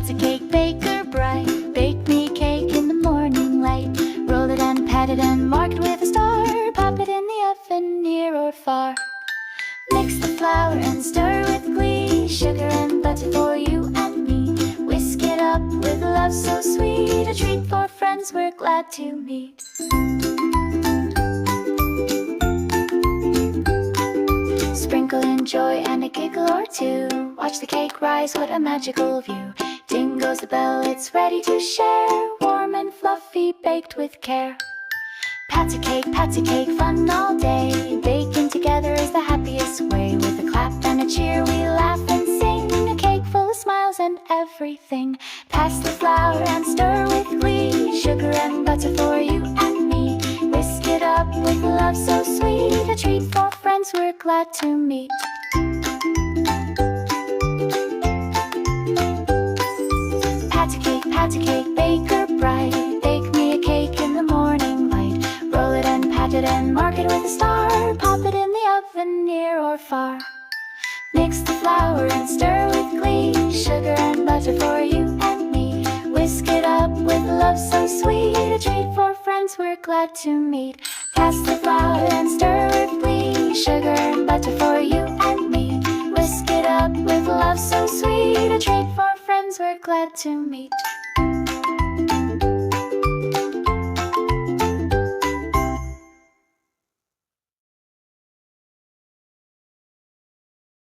Kitten Cake, baker bright, bake me a cake in the morning light. Roll it and pat it and mark it with a star. Pop it in the oven near or far. Mix the flour and stir with glee. Sugar and butter for you and me. Whisk it up with love so sweet. A treat for friends we're glad to meet. Sprinkle in joy and a giggle or two. Watch the cake rise, what a magical view. Ding goes the bell, it's ready to share. Warm and fluffy, baked with care. Patty cake, fun all day. Baking together is the happiest way. With a clap and a cheer we laugh and sing. A cake full of smiles and everything. Pass the flour and stir with glee. Sugar and butter for you and me. Whisk it up with love so sweet. A treat for friends we're glad to meet. Patty cake, baker bright. Bake me a cake in the morning light. Roll it and pat it and mark it with a star. Pop it in the oven near or far. Mix the flour and stir with glee. Sugar and butter for you and me. Whisk it up with love so sweet. A treat for friends we're glad to meet. Pass the flour and stir with glee. Sugar and butter for you and me. Whisk it up with love so sweet. A treat for friends we're glad to meet.